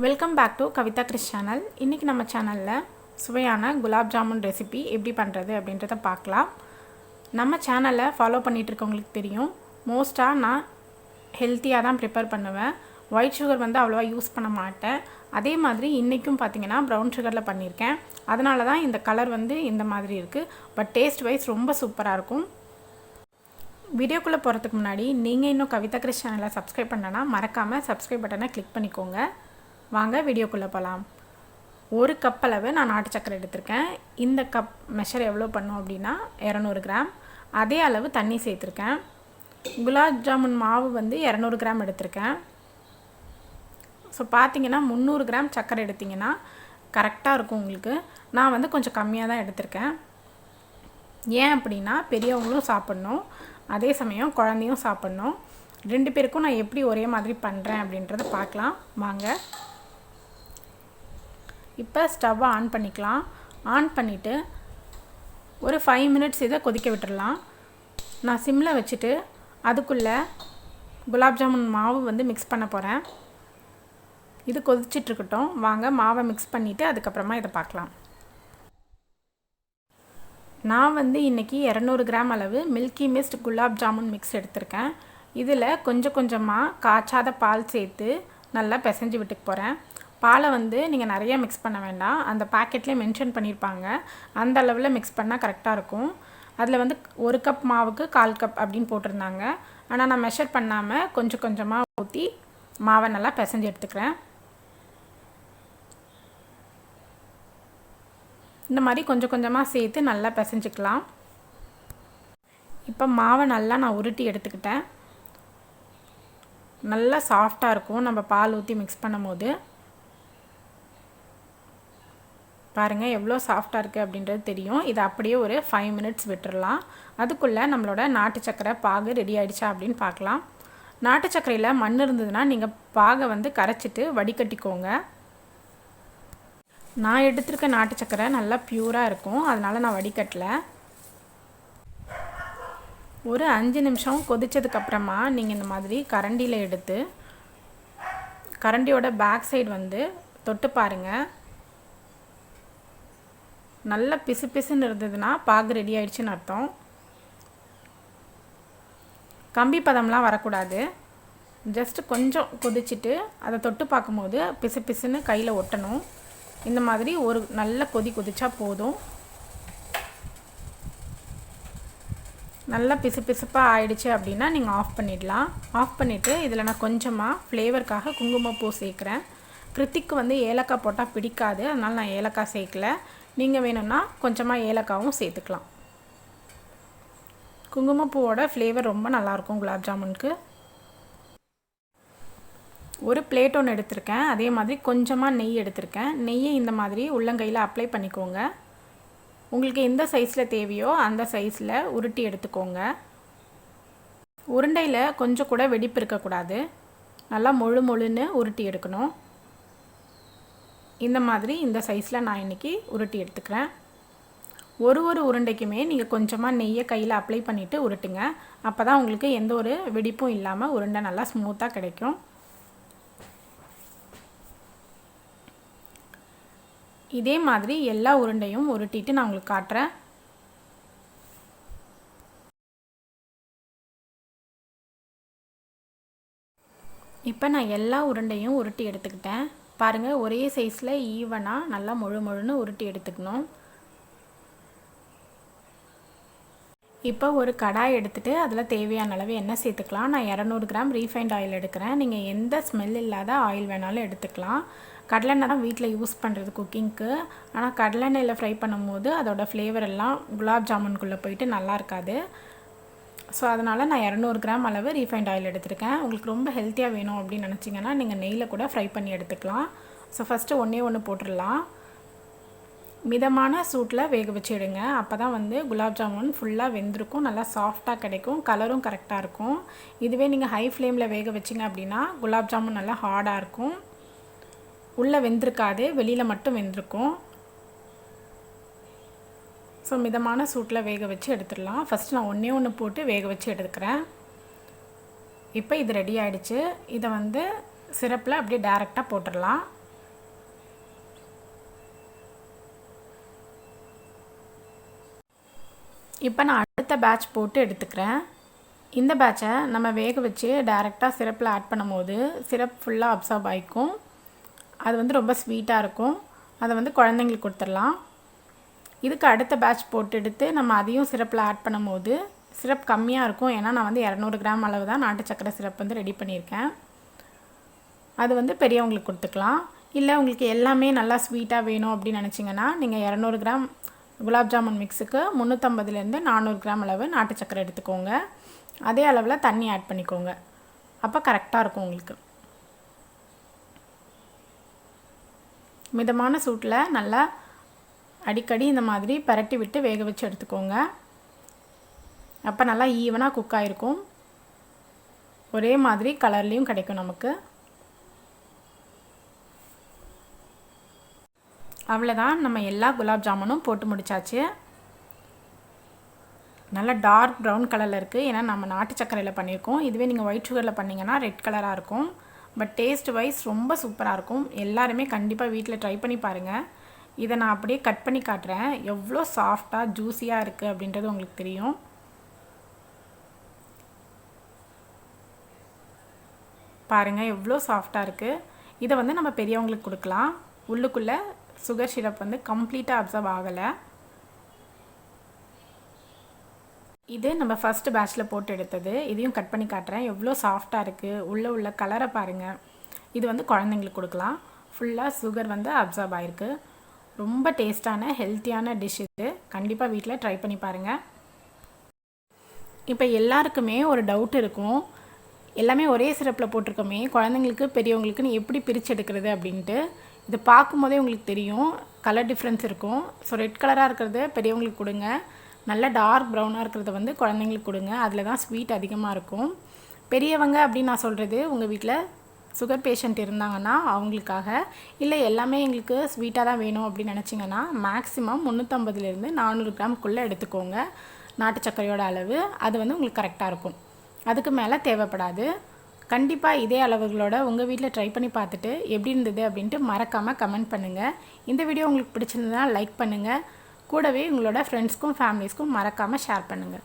Welcome back to Kavitha Chris channel. இன்றைக்கி நம்ம சேனலில் சுவையான குலாப் ஜாமுன் ரெசிபி எப்படி பண்ணுறது அப்படின்றத பார்க்கலாம். நம்ம சேனலை ஃபாலோ பண்ணிகிட்ருக்கவங்களுக்கு தெரியும், மோஸ்ட்டாக நான் ஹெல்த்தியாக தான் ப்ரிப்பேர் பண்ணுவேன். ஒயிட் சுகர் அவ்வளோவா யூஸ் பண்ண மாட்டேன். அதே மாதிரி இன்றைக்கும் பார்த்திங்கன்னா ப்ரௌன் சுகரில் பண்ணியிருக்கேன். அதனால தான் இந்த கலர் இந்த மாதிரி இருக்குது. பட் டேஸ்ட் வைஸ் ரொம்ப சூப்பராக இருக்கும். வீடியோக்குள்ளே போகிறதுக்கு முன்னாடி நீங்கள் இன்னும் கவிதா கிறிஸ் சேனலை சப்ஸ்கிரைப் பண்ணனா மறக்காமல் சப்ஸ்கிரைப் பட்டனை கிளிக் பண்ணிக்கோங்க. வாங்க வீடியோக்குள்ளே போகலாம். ஒரு கப் அளவு நான் நாட்டு சக்கரை எடுத்திருக்கேன். இந்த கப் மெஷர் எவ்வளோ பண்ணும் அப்படின்னா 200 கிராம். அதே அளவு தண்ணி சேர்த்துருக்கேன். குலாப் ஜாமுன் மாவு 200 கிராம் எடுத்திருக்கேன். ஸோ பார்த்திங்கன்னா 300 கிராம் சக்கரை எடுத்திங்கன்னா கரெக்டாக இருக்கும் உங்களுக்கு. நான் கொஞ்சம் கம்மியாக தான் எடுத்திருக்கேன். ஏன் அப்படின்னா பெரியவங்களும் சாப்பிட்ணும், அதே சமயம் குழந்தையும் சாப்பிட்ணும். 2 பேருக்கும் நான் எப்படி ஒரே மாதிரி பண்ணுறேன் அப்படின்றத பார்க்கலாம் வாங்க. இப்போ ஸ்டவ்வை ஆன் பண்ணிக்கலாம். ஆன் பண்ணிவிட்டு ஒரு 5 மினிட்ஸ் இதை கொதிக்க விட்டுடலாம். நான் சிம்மில் வச்சுட்டு அதுக்குள்ளே குலாப் ஜாமுன் மாவு மிக்ஸ் பண்ண போகிறேன். இது கொதிச்சிட்ருக்கட்டும். வாங்க மாவை மிக்ஸ் பண்ணிவிட்டு அதுக்கப்புறமா இதை பார்க்கலாம். நான் இன்றைக்கி 200 கிராம் அளவு Milky Mist gulab jamun mix எடுத்திருக்கேன். இதில் கொஞ்சம் கொஞ்சமாக காய்ச்சாத பால் சேர்த்து நல்லா பிசைஞ்சு விட்டுக்கு போகிறேன். பாலை நீங்கள் நிறையா மிக்ஸ் பண்ண வேண்டாம். அந்த பேக்கெட்லேயே மென்ஷன் பண்ணியிருப்பாங்க, அந்த அளவில் மிக்ஸ் பண்ணால் கரெக்டாக இருக்கும். அதில் 1 கப் மாவுக்கு 1/4 கப் அப்படின்னு போட்டிருந்தாங்க. ஆனால் நான் மெஷர் பண்ணாமல் கொஞ்சம் கொஞ்சமாக ஊற்றி மாவை நல்லா பிசைஞ்சு எடுத்துக்கிறேன். இந்த மாதிரி கொஞ்சம் கொஞ்சமாக சேர்த்து நல்லா பிசைஞ்சிக்கலாம். இப்போ மாவை நல்லா நான் உருட்டி எடுத்துக்கிட்டேன். நல்லா சாஃப்டாக இருக்கும் நம்ம பால் ஊற்றி மிக்ஸ் பண்ணும் போது. பாருங்கள் எவ்வளோ சாஃப்டாக இருக்குது அப்படின்றது தெரியும். இதை அப்படியே ஒரு 5 மினிட்ஸ் விட்டுடலாம். அதுக்குள்ளே நம்மளோட நாட்டு சக்கரை பாகு ரெடி ஆகிடுச்சா அப்படின்னு பார்க்கலாம். நாட்டு சக்கரையில் மண் இருந்ததுன்னா நீங்கள் பாகை கரைச்சிட்டு வடிகட்டிக்கோங்க. நான் எடுத்துருக்க நாட்டு சக்கரை நல்லா பியூராக இருக்கும், அதனால் நான் வடிகட்டலை. ஒரு 5 நிமிஷம் கொதித்ததுக்கப்புறமா நீங்கள் இந்த மாதிரி கரண்டியில் எடுத்து கரண்டியோட பேக் சைடு தொட்டு பாருங்கள். நல்லா பிசு பிசுன்னு இருந்ததுன்னா பாகு ரெடி ஆகிடுச்சின்னு அர்த்தம். கம்பி பதம்லாம் வரக்கூடாது. ஜஸ்ட்டு கொஞ்சம் கொதிச்சுட்டு அதை தொட்டு பார்க்கும்போது பிசு பிசுன்னு கையில் ஒட்டணும். இந்த மாதிரி ஒரு நல்ல கொதிச்சா போதும். நல்லா பிசு பிசுப்பாக ஆயிடுச்சு அப்படின்னா நீங்கள் ஆஃப் பண்ணிடலாம். ஆஃப் பண்ணிவிட்டு இதில் நான் கொஞ்சமாக ஃப்ளேவருக்காக குங்குமப்பூ சேர்க்குறேன். கிருத்திக்கு ஏலக்காய் போட்டால் பிடிக்காது, அதனால் நான் ஏலக்காய் சேர்க்கலை. நீங்கள் வேணும்னா கொஞ்சமாக ஏலக்காவும் சேர்த்துக்கலாம். குங்குமப்பூவோட ஃப்ளேவர் ரொம்ப நல்லாயிருக்கும் குலாப் ஜாமுனுக்கு. ஒரு பிளேட் ஒன்று எடுத்திருக்கேன். அதே மாதிரி கொஞ்சமாக நெய் எடுத்திருக்கேன். நெய்யை இந்த மாதிரி உள்ளங்கையில் அப்ளை பண்ணிக்கோங்க. உங்களுக்கு எந்த சைஸில் தேவையோ அந்த சைஸில் உருட்டி எடுத்துக்கோங்க. உருண்டையில் கொஞ்சம் கூட வெடிப்பு இருக்கக்கூடாது. நல்லா மொழுன்னு உருட்டி எடுக்கணும். இந்த மாதிரி இந்த சைஸில் நான் இன்றைக்கி உருட்டி எடுத்துக்கிறேன். ஒரு உருண்டைக்குமே நீங்கள் கொஞ்சமாக நெய்யை கையில் அப்ளை பண்ணிவிட்டு உருட்டுங்க. அப்போ தான் உங்களுக்கு எந்த ஒரு வெடிப்பும் இல்லாமல் உருண்டை நல்லா ஸ்மூத்தாக கிடைக்கும். இதே மாதிரி எல்லா உருண்டையும் உருட்டிட்டு நான் உங்களுக்கு காட்டுறேன். இப்போ நான் எல்லா உருண்டையும் உருட்டி எடுத்துக்கிட்டேன். பாருங்கள் ஒரே சைஸில் ஈவனாக நல்லா மொழுன்னு உருட்டி எடுத்துக்கணும். இப்போ ஒரு கடாய் எடுத்துகிட்டு அதில் தேவையான அளவு எண்ணெய் சேர்த்துக்கலாம். நான் 200 கிராம் ரீஃபைண்ட் ஆயில் எடுக்கிறேன். நீங்கள் எந்த ஸ்மெல் இல்லாத ஆயில் வேணாலும் எடுத்துக்கலாம். கடலெண்ணெய் தான் வீட்டில் யூஸ் பண்ணுறது குக்கிங்க்கு. ஆனால் கடலெண்ணெயில் ஃப்ரை பண்ணும்போது அதோட ஃப்ளேவர் எல்லாம் குலாப் ஜாமுனுக்குள்ளே போயிட்டு நல்லா இருக்காது. ஸோ அதனால் நான் 200 கிராம் அளவு ரீஃபைண்ட் ஆயில் எடுத்துருக்கேன். உங்களுக்கு ரொம்ப ஹெல்த்தியாக வேணும் அப்படின்னு நினச்சிங்கன்னா நீங்கள் நெய்யில் கூட ஃப்ரை பண்ணி எடுத்துக்கலாம். ஸோ ஃபஸ்ட்டு ஒன்று போட்டுடலாம். மிதமான சூட்டில் வேக வச்சு எடுங்க. அப்போ தான் குலாப் ஜாமுன் ஃபுல்லாக வெந்திருக்கும், நல்லா சாஃப்டாக கிடைக்கும், கலரும் கரெக்டாக இருக்கும். இதுவே நீங்கள் ஹை ஃப்ளேமில் வேக வச்சிங்க அப்படின்னா குலாப் ஜாமுன் நல்லா ஹார்டாக இருக்கும், உள்ளே வெந்திருக்காது, வெளியில் மட்டும் வெந்திருக்கும். ஸோ மிதமான சூட்டில் வேக வச்சு எடுத்துடலாம். ஃபஸ்ட்டு நான் ஒன்று போட்டு வேக வச்சு எடுத்துக்கிறேன். இப்போ இது ரெடி ஆகிடுச்சு. இதை சிரப்பில் அப்படியே டைரெக்டாக போட்டுடலாம். இப்போ நான் அடுத்த பேட்ச் போட்டு எடுத்துக்கிறேன். இந்த பேட்சை நம்ம வேக வச்சு டைரெக்டாக சிரப்பில் ஆட் பண்ணும்போது சிரப் ஃபுல்லாக அப்சார்ப் ஆகிக்கும். அது வந்து ரொம்ப ஸ்வீட்டாக இருக்கும். அதை வந்து குழந்தைங்களுக்கு கொடுத்துடலாம். இதுக்கு அடுத்த பேட்ச் போட்டு எடுத்து நம்ம அதையும் சிரப்பில் ஆட் பண்ணும்போது சிரப் கம்மியாக இருக்கும். ஏன்னா நான் வந்து 200 கிராம் அளவு தான் நாட்டு சக்கரை சிரப் வந்து ரெடி பண்ணியிருக்கேன். அது வந்து பெரியவங்களுக்கு கொடுத்துக்கலாம். இல்லை உங்களுக்கு எல்லாமே நல்லா ஸ்வீட்டாக வேணும் அப்படின்னு நினச்சிங்கன்னா நீங்கள் 200 கிராம் குலாப் ஜாமுன் மிக்ஸுக்கு 350 400 கிராம் அளவு நாட்டு சக்கரை எடுத்துக்கோங்க. அதே அளவில் தண்ணி ஆட் பண்ணிக்கோங்க. அப்போ கரெக்டாக இருக்கும் உங்களுக்கு. மிதமான சூட்டில் நல்லா அடிக்கடி இந்த மாதிரி பரட்டி விட்டு வேக வச்சு எடுத்துக்கோங்க. அப்போ நல்லா ஈவனாக குக் ஆகிருக்கும். ஒரே மாதிரி கலர்லேயும் கிடைக்கும் நமக்கு. அவ்வளோதான், நம்ம எல்லா குலாப் ஜாமுனும் போட்டு முடிச்சாச்சு. நல்லா டார்க் ப்ரௌன் கலரில் இருக்குது. ஏன்னா நம்ம நாட்டு சக்கரையில் பண்ணியிருக்கோம். இதுவே நீங்கள் ஒயிட் சுகரில் பண்ணிங்கன்னா ரெட் கலராக இருக்கும். பட் டேஸ்ட் வைஸ் ரொம்ப சூப்பராக இருக்கும். எல்லாருமே கண்டிப்பாக வீட்டில் ட்ரை பண்ணி பாருங்கள். இதை நான் அப்படியே கட் பண்ணி காட்டுறேன். எவ்வளோ சாஃப்டாக ஜூஸியாக இருக்குது அப்படின்றது உங்களுக்கு தெரியும். பாருங்கள் எவ்வளோ சாஃப்டாக இருக்குது. இதை வந்து நம்ம பெரியவங்களுக்கு கொடுக்கலாம். உள்ளுக்குள்ளே சுகர் சிரப் வந்து கம்ப்ளீட்டாக அப்சர்வ் ஆகலை. இது நம்ம ஃபஸ்ட்டு பேட்ச்சில் போட்டு எடுத்தது. இதையும் கட் பண்ணி காட்டுறேன். எவ்வளோ சாஃப்டாக இருக்குது. உள்ளே உள்ள கலரை பாருங்கள். இது வந்து குழந்தைங்களுக்கு கொடுக்கலாம். ஃபுல்லாக சுகர் வந்து அப்சர்வ் ஆகிருக்கு. ரொம்ப டேஸ்டான ஹெல்த்தியான டிஷ் இது. கண்டிப்பாக வீட்டில் ட்ரை பண்ணி பாருங்கள். இப்போ எல்லாருக்குமே ஒரு டவுட் இருக்கும். எல்லாமே ஒரே சிரப்பில் போட்டிருக்கோமே, குழந்தைங்களுக்கு பெரியவங்களுக்குன்னு எப்படி பிரித்து எடுக்கிறது அப்படின்ட்டு. இது பார்க்கும்போதே உங்களுக்கு தெரியும் கலர் டிஃப்ரென்ஸ் இருக்கும். ஸோ ரெட் கலராக இருக்கிறது பெரியவங்களுக்கு கொடுங்க. நல்ல டார்க் ப்ரௌனாக இருக்கிறத வந்து குழந்தைங்களுக்கு கொடுங்க. அதில் தான் ஸ்வீட் அதிகமாக இருக்கும். பெரியவங்க அப்படின்னு நான் சொல்கிறது உங்கள் வீட்டில் சுகர் பேஷண்ட் இருந்தாங்கன்னா அவங்களுக்காக. இல்லை எல்லாமே எங்களுக்கு ஸ்வீட்டாக தான் வேணும் அப்படின்னு நினச்சிங்கன்னா மேக்ஸிமம் 350 400 கிராமுக்குள்ளே எடுத்துக்கோங்க நாட்டு சர்க்கரையோட அளவு. அது வந்து உங்களுக்கு கரெக்டாக இருக்கும். அதுக்கு மேலே தேவைப்படாது. கண்டிப்பாக இதே அளவுகளோட உங்கள் வீட்டில் ட்ரை பண்ணி பார்த்துட்டு எப்படி இருந்தது அப்படின்ட்டு மறக்காமல் கமெண்ட் பண்ணுங்கள். இந்த வீடியோ உங்களுக்கு பிடிச்சிருந்ததுன்னா லைக் பண்ணுங்கள். கூடவே உங்களோட ஃப்ரெண்ட்ஸ்க்கும் ஃபேமிலிஸ்க்கும் மறக்காமல் ஷேர் பண்ணுங்கள்.